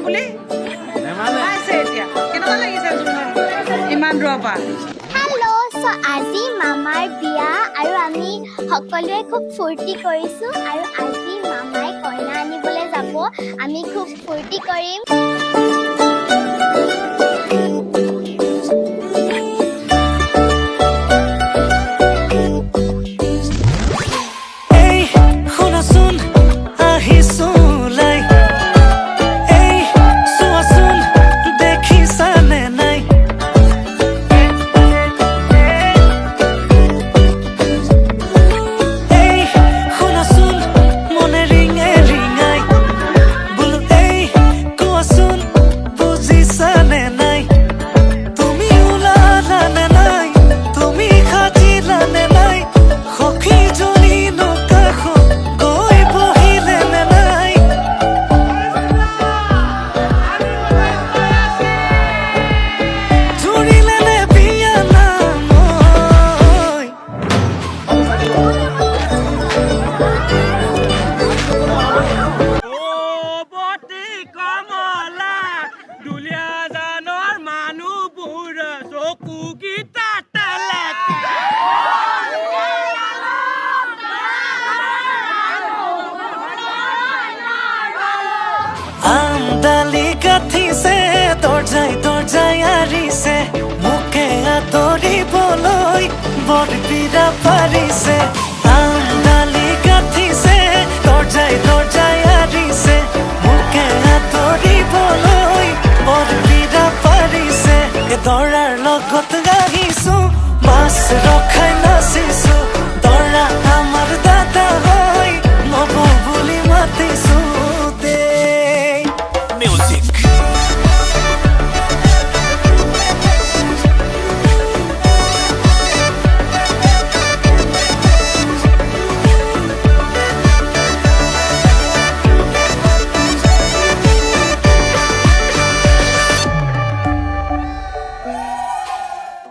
বুলি পাইছে এতিয়া কেনেকুৱা লাগিছে ইমান দূৰৰ পৰা হেল্ল' চ' আজি মামাৰ বিয়া আৰু আমি সকলোৱে খুব ফূৰ্তি কৰিছোঁ আৰু আজি মামাই কইনা আনিবলৈ যাব আমি খুব ফূৰ্তি কৰিম বৰপিৰা পাৰিছে আমদালি গাঠিছে দৰ্জাই আৰিছে মোকে আদৰিবলৈ বৰপিৰা পাৰিছে দৰাৰ লগত